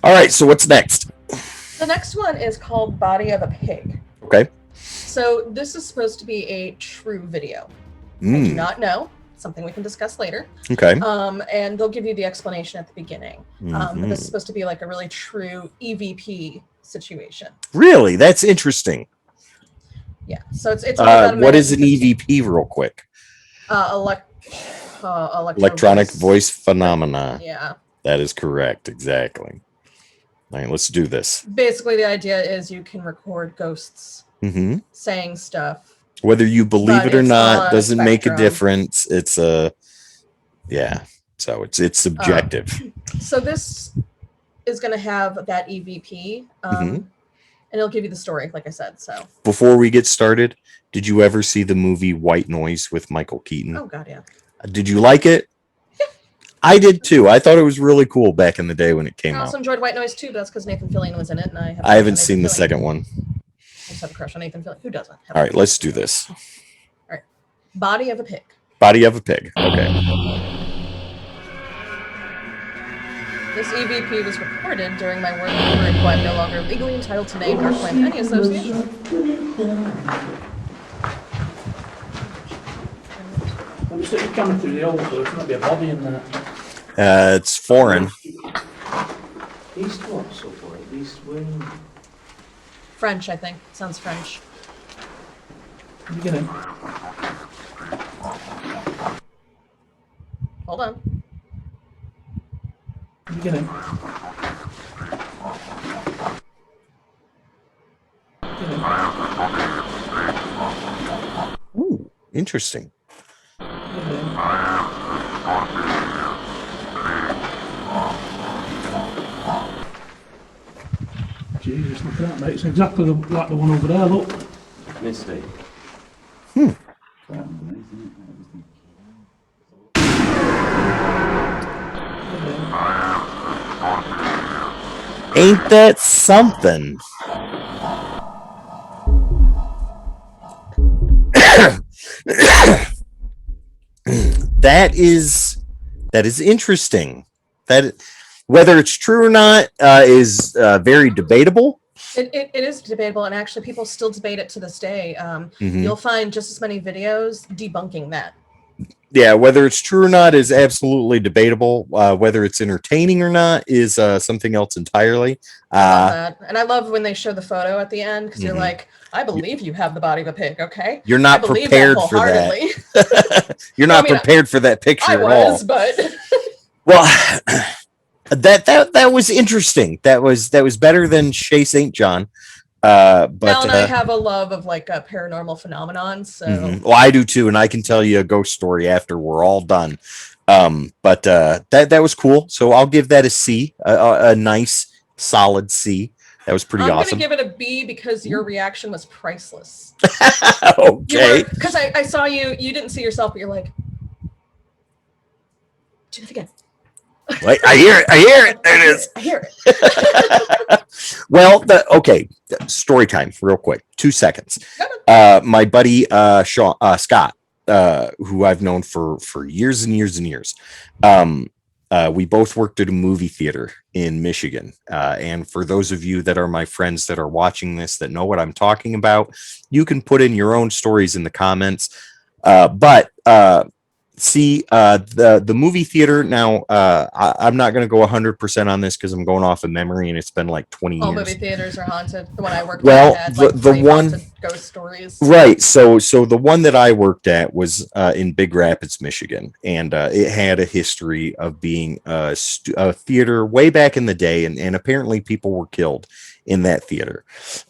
All right, so what's next? The next one is called Body of a Pig. Okay. So this is supposed to be a true video. I do not know. Something we can discuss later. Okay. And they'll give you the explanation at the beginning. But this is supposed to be like a really true EVP situation. Really? That's interesting. Yeah. So it's about what is an EVP, real quick? Electronic voice phenomena. Yeah. That is correct. Exactly. All right, let's do this. Basically, the idea is you can record ghosts saying stuff. Whether you believe it or not doesn't make a difference. It's so it's subjective. So this is going to have that EVP, and it'll give you the story, like I said. So before we get started, did you ever see the movie White Noise with Michael Keaton? Oh God, yeah. Did you like it? I did too. I thought it was really cool back in the day when it came out. I also enjoyed White Noise too, but that's because Nathan Fillion was in it, and I haven't seen the second one. I just have a crush on Nathan Fillion. Who doesn't? All right, let's do this. All right, Body of a Pig. Body of a Pig. Okay. This EVP was recorded during my work group, who I'm no longer legally entitled to name nor claim any association. I'm just coming through the old book, there might be a body in there. It's foreign. East what, so far? East wing? French, I think. Sounds French. You get him. Hold on. You get him. Get him. Ooh, interesting. Jesus, look at that, mate. It's exactly like the one over there, look. Misty. Ain't that something? That is interesting. That whether it's true or not is very debatable. It is debatable, and actually people still debate it to this day. You'll find just as many videos debunking that. Yeah, whether it's true or not is absolutely debatable. Whether it's entertaining or not is something else entirely. And I love when they show the photo at the end, because you're like, I believe you have the body of a pig, okay? You're not prepared for that. You're not prepared for that picture I at was, all. But well, that was interesting. That was better than Chez St. John. But Mel and I have a love of like a paranormal phenomenon, so well, I do too, and I can tell you a ghost story after we're all done. But that was cool. So I'll give that a C, a nice solid C. That was pretty awesome. I'm gonna give it a B because your reaction was priceless. Okay. Because I saw you didn't see yourself, but you're like, do it again. Wait, I hear it. There it is. I hear it. Well, okay. Story time, real quick. 2 seconds. My buddy Scott, who I've known for years and years and years. We both worked at a movie theater in Michigan. And for those of you that are my friends that are watching this that know what I'm talking about, you can put in your own stories in the comments. See, the movie theater now, I'm not going to go 100% on this because I'm going off of memory and it's been like 20 years. All movie theaters are haunted. The one I worked at had like the one ghost stories. Right. So the one that I worked at was in Big Rapids, Michigan, and it had a history of being a theater way back in the day, and apparently people were killed in that theater.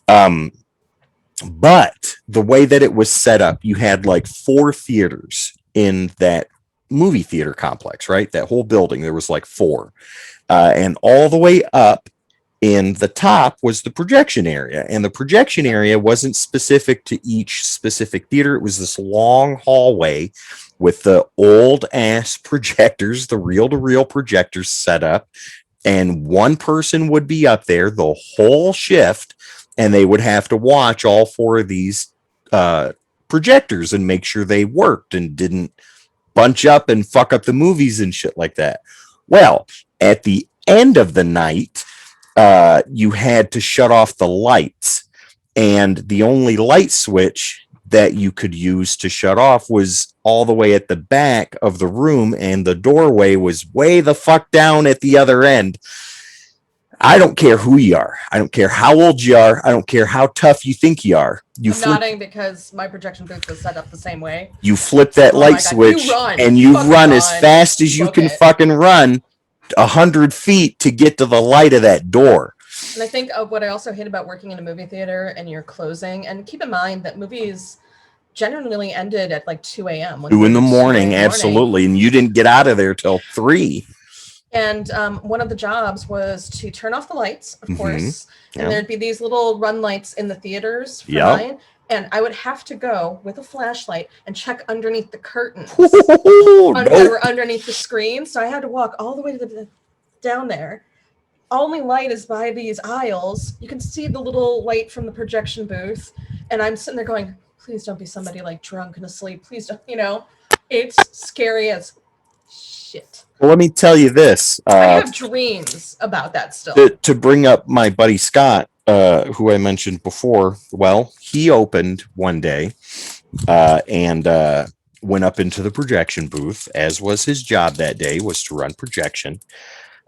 But the way that it was set up, you had like 4 theaters in that movie theater complex, right? That whole building, there was like 4. And all the way up In the top was the projection area, and the projection area wasn't specific to each specific theater. It was this long hallway with the old ass projectors, the reel-to-reel projectors set up, and one person would be up there the whole shift, and they would have to watch all four of these projectors and make sure they worked and didn't bunch up and fuck up the movies and shit like that. Well, at the end of the night, you had to shut off the lights, and the only light switch that you could use to shut off was all the way at the back of the room, and the doorway was way the fuck down at the other end. I don't care who you are. I don't care how old you are. I don't care how tough you think you are. I'm nodding because my projection booth was set up the same way. You flip that light switch, and you run as fast as you can fucking run 100 feet to get to the light of that door. And I think what I also hate about working in a movie theater and you're closing, and keep in mind that movies generally ended at like 2 a.m. 2 in the morning, absolutely. And you didn't get out of there till 3. And one of the jobs was to turn off the lights, of course. And there'd be these little run lights in the theaters for mine. And I would have to go with a flashlight and check underneath the curtains that were underneath the screen. So I had to walk all the way to down there. Only light is by these aisles. You can see the little light from the projection booth. And I'm sitting there going, please don't be somebody like drunk and asleep. Please don't, it's scary as shit. Well, let me tell you this. I have dreams about that still. To bring up my buddy Scott, who I mentioned before, well, he opened one day and went up into the projection booth, as was his job that day, was to run projection.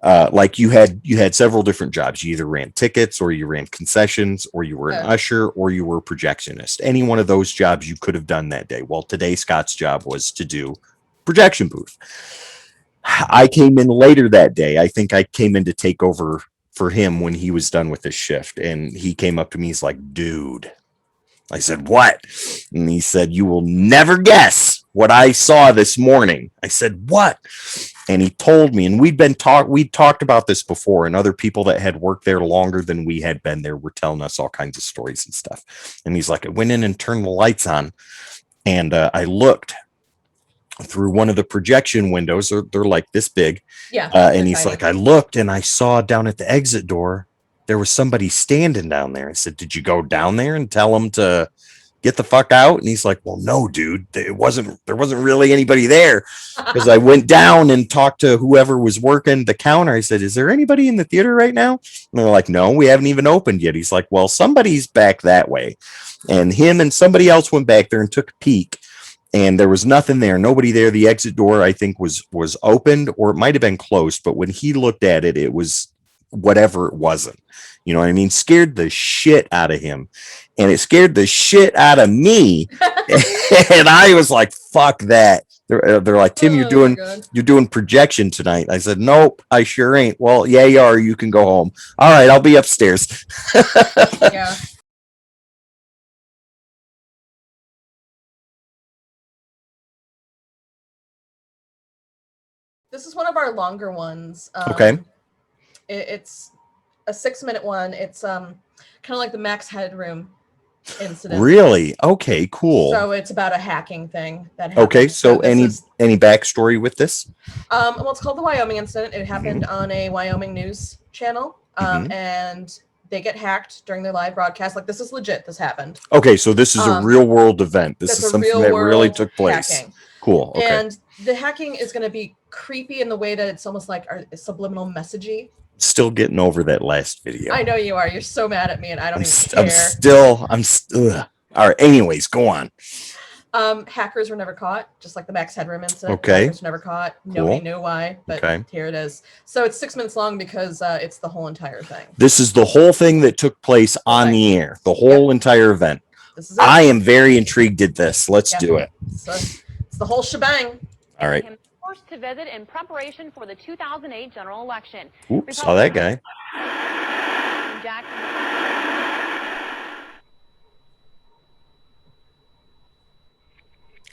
Like you had several different jobs. You either ran tickets, or you ran concessions, or you were an usher, or you were a projectionist. Any one of those jobs you could have done that day. Well, today Scott's job was to do projection booth. I came in later that day. I think I came in to take over for him when he was done with his shift. And he came up to me. He's like, dude. I said, what? And he said, you will never guess what I saw this morning. I said, what? And he told me, and we'd talked about this before, and other people that had worked there longer than we had been there were telling us all kinds of stories and stuff. And he's like, I went in and turned the lights on, and I looked through one of the projection windows. They're like this big. Yeah. And he's like, I looked and I saw down at the exit door, there was somebody standing down there. I said, did you go down there and tell him to get the fuck out? And he's like, well, no, dude, there wasn't really anybody there. Because I went down and talked to whoever was working the counter. I said, is there anybody in the theater right now? And they're like, no, we haven't even opened yet. He's like, well, somebody's back that way. And him and somebody else went back there and took a peek. And there was nothing there, nobody there. The exit door, I think, was opened, or it might have been closed. But when he looked at it, it was whatever it wasn't. You know what I mean? Scared the shit out of him. And it scared the shit out of me. And I was like, fuck that. They're like, Tim, you're doing projection tonight. I said, nope, I sure ain't. Well, yeah, you are. You can go home. All right, I'll be upstairs. Yeah. This is one of our longer ones. Okay. It's a 6-minute one. It's kind of like the Max Headroom incident. Really? Okay, cool. So it's about a hacking thing that happened. Okay, so any backstory with this? Well, it's called the Wyoming incident. It happened on a Wyoming news channel, and they get hacked during their live broadcast. Like, this is legit. This happened. Okay, so this is a real world event. This is something that really took place. Hacking. Cool. Okay. And the hacking is going to be creepy in the way that it's almost like subliminal messagey. Still getting over that last video. I know you are. You're so mad at me, and I don't even care. I'm still. All right. Anyways, go on. Hackers were never caught, just like the Max Headroom incident. Okay. Hackers were never caught. Nobody knew why, but here it is. So it's 6 minutes long because it's the whole entire thing. This is the whole thing that took place on the air. The whole entire event. This is it. I am very intrigued at this. Let's do it. So it's the whole shebang. All right. Forced to visit in preparation for the 2008 general election. Oops, saw that guy.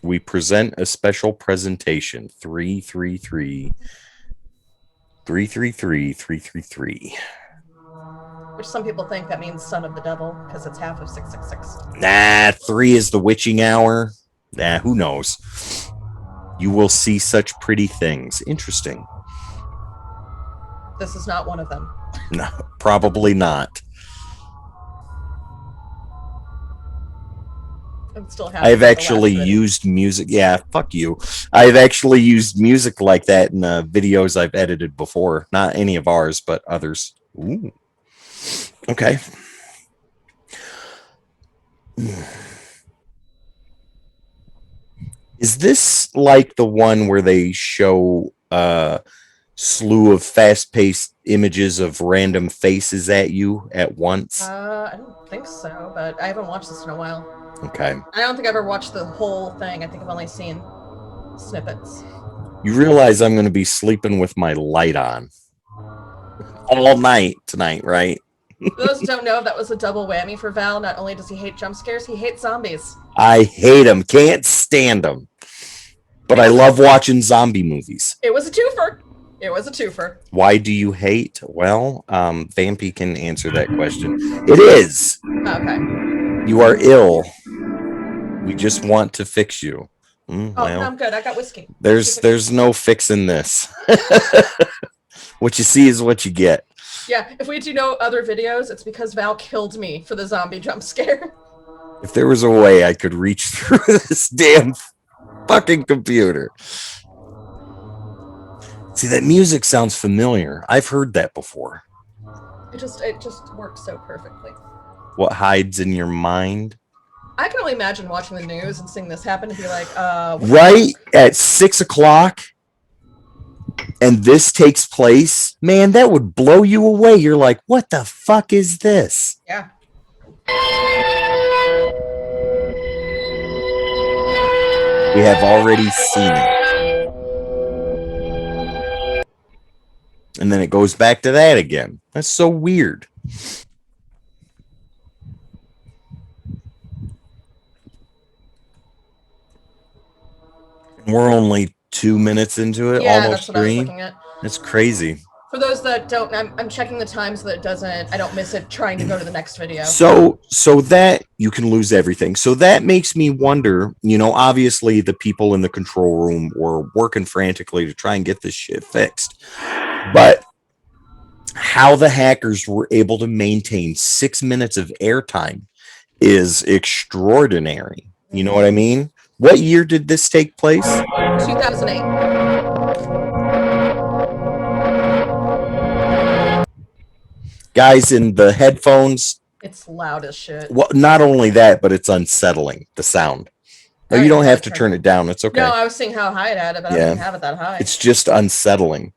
We present a special presentation. 333 333 333. which some people think that means son of the devil because it's half of 666. Nah, 3 is the witching hour. Nah, who knows? You will see such pretty things. Interesting. This is not one of them. No, probably not. I'm still happy. I've actually used music. Yeah, fuck you. I've actually used music like that in the videos I've edited before. Not any of ours, but others. Ooh. Okay. Is this like the one where they show a slew of fast-paced images of random faces at you at once? I don't think so, but I haven't watched this in a while. Okay. I don't think I've ever watched the whole thing. I think I've only seen snippets. You realize I'm going to be sleeping with my light on all night tonight, right? For those who don't know, that was a double whammy for Val. Not only does he hate jump scares, he hates zombies. I hate them. Can't stand them. But I love watching zombie movies. It was a twofer. It was a twofer. Why do you hate? Well, Vampy can answer that question. It is. Okay. You are ill. We just want to fix you. Oh, Well, no, I'm good. I got whiskey. there's no fixing this. What you see is what you get. Yeah, if we do no other videos, it's because Val killed me for the zombie jump scare. If there was a way I could reach through this damn fucking computer. See, that music sounds familiar. I've heard that before. It just works so perfectly. What hides in your mind? I can only imagine watching the news and seeing this happen and be like, Right at 6 o'clock, and this takes place, man, that would blow you away. You're like, what the fuck is this? Yeah. We have already seen it. And then it goes back to that again. That's so weird. We're only 2 minutes into it, Yeah, almost that's what I was 3. looking at. That's crazy. For those that don't, I'm checking the time so that it doesn't, I don't miss it trying to go to the next video. So that you can lose everything. So that makes me wonder, you know, obviously the people in the control room were working frantically to try and get this shit fixed. But how the hackers were able to maintain 6 minutes of airtime is extraordinary. You know what I mean? What year did this take place? 2008. Guys, in the headphones, It's loud as shit. well, not only that, but it's unsettling, the sound. No, you don't have to turn it down. It's okay. No, I was seeing how high it had it, but I didn't have it that high. It's just unsettling.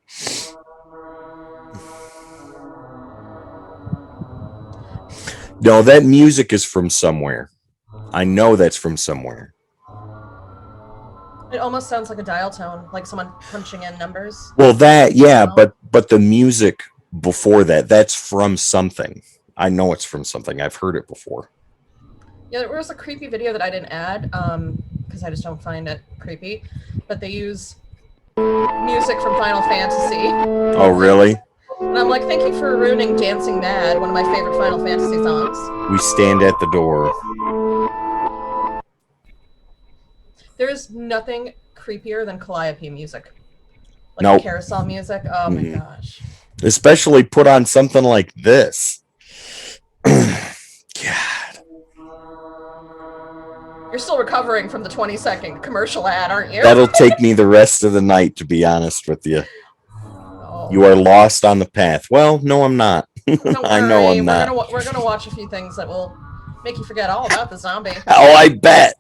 No, that music is from somewhere. I know that's from somewhere. It almost sounds like a dial tone, like someone punching in numbers. Well, that, yeah, but the music before that, that's from something. I know it's from something. I've heard it before. Yeah, there was a creepy video that I didn't add because I just don't find it creepy. But they use music from Final Fantasy. Oh, really? And I'm like, thank you for ruining Dancing Mad, one of my favorite Final Fantasy songs. We stand at the door. There is nothing creepier than Calliope music. Like Nope. carousel music. Oh my gosh. Especially put on something like this. God. You're still recovering from the 20-second commercial ad, aren't you? That'll take me the rest of the night, to be honest with you. Oh. You are lost on the path. Well, no, I'm not. Don't I know worry, I'm not. We're gonna watch a few things that will make you forget all about the zombie. Oh, I bet.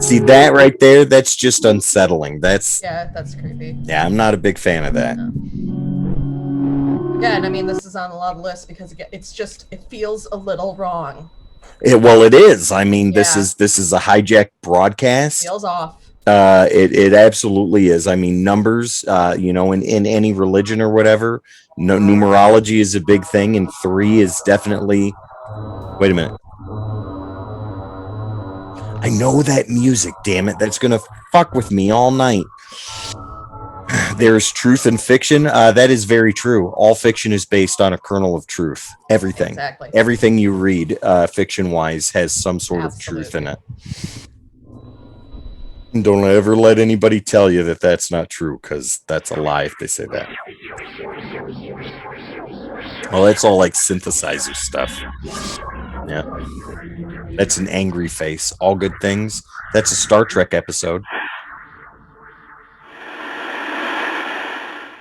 See that right there? That's just unsettling. That's creepy. yeah, I'm not a big fan of that. Yeah, and I mean this is on a lot of lists because it feels a little wrong. Well, it is. I mean, Yeah. this is a hijacked broadcast. Feels off. It absolutely is. I mean, numbers, you know, in any religion or whatever, numerology is a big thing, and 3 is definitely. Wait a minute. I know that music, damn it. That's going to fuck with me all night. There's truth in fiction. That is very true. All fiction is based on a kernel of truth. Everything. Exactly. Everything you read, fiction-wise, has some sort of truth in it. Don't ever let anybody tell you that that's not true, because that's a lie if they say that. Well, that's all like synthesizer stuff. Yeah. That's an angry face. All good things. That's a Star Trek episode.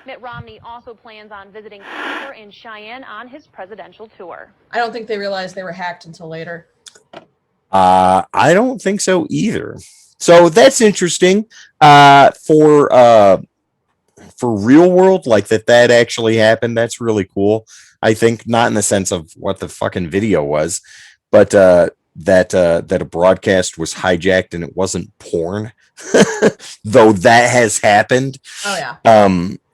Mitt Romney also plans on visiting Denver and Cheyenne on his presidential tour. I don't think they realized they were hacked until later. I don't think so either. So that's interesting. For real world, like that actually happened. That's really cool. I think not in the sense of what the fucking video was, but that a broadcast was hijacked and it wasn't porn, though that has happened. Oh yeah.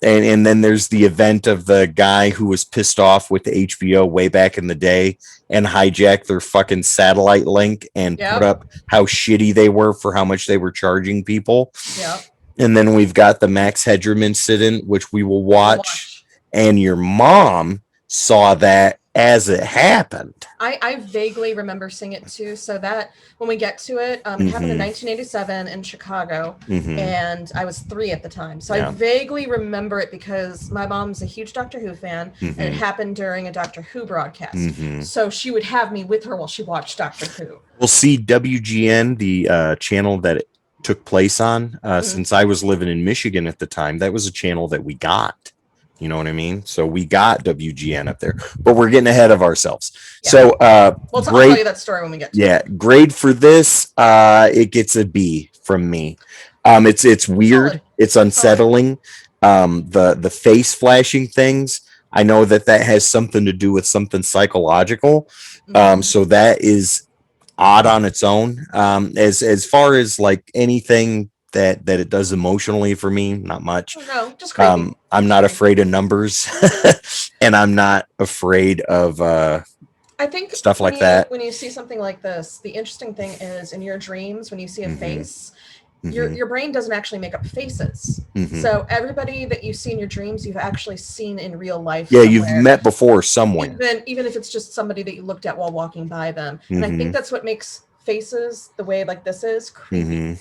And then there's the event of the guy who was pissed off with the HBO way back in the day and hijacked their fucking satellite link and put up how shitty they were for how much they were charging people. Yeah. And then we've got the Max Headroom incident, which we will watch. And your mom saw that as it happened. I vaguely remember seeing it too. So that when we get to it, it happened in 1987 in Chicago, and I was 3 at the time. So I vaguely remember it because my mom's a huge Doctor Who fan, and it happened during a Doctor Who broadcast. So she would have me with her while she watched Doctor Who. We'll see WGN, the channel that it took place on. Since I was living in Michigan at the time, that was a channel that we got. You know what I mean? So we got WGN up there, but we're getting ahead of ourselves. Yeah. So we'll tell you that story when we get to it. Grade for this, it gets a B from me. It's weird. Solid. It's unsettling. The face flashing things. I know that has something to do with something psychological. So that is odd on its own. As far as like anything that it does emotionally for me, not much. No, just creepy. I'm not afraid of numbers, and I'm not afraid of I think stuff like that. When you see something like this, the interesting thing is in your dreams, when you see a face, your brain doesn't actually make up faces. So everybody that you see in your dreams, you've actually seen in real life. Yeah, you've met before somewhere. Even if it's just somebody that you looked at while walking by them. And I think that's what makes faces the way like this is creepy.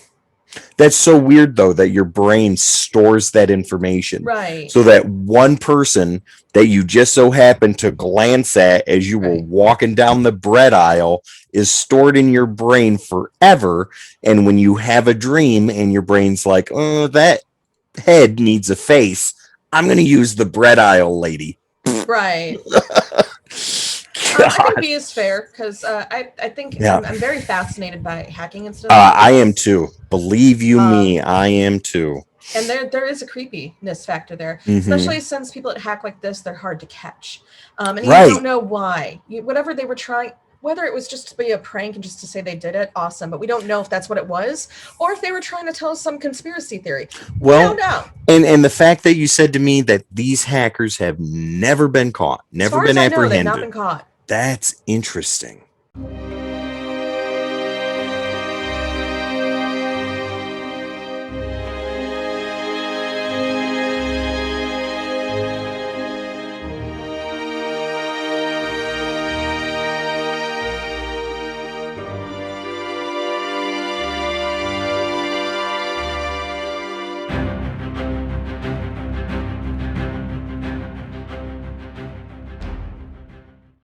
That's so weird, though, that your brain stores that information. Right. So that one person that you just so happened to glance at as you were walking down the bread aisle is stored in your brain forever. And when you have a dream and your brain's like, oh, that head needs a face, I'm going to use the bread aisle lady. Right. I think B is fair because I think I'm very fascinated by hacking and stuff. I am too. Believe you me, I am too. And there is a creepiness factor there, especially since people that hack like this, they're hard to catch. And you don't know why. Whatever they were trying, whether it was just to be a prank and just to say they did it, awesome. But we don't know if that's what it was or if they were trying to tell us some conspiracy theory. Well, we don't know. And the fact that you said to me that these hackers have never been caught, never been apprehended. They've not been caught. That's interesting.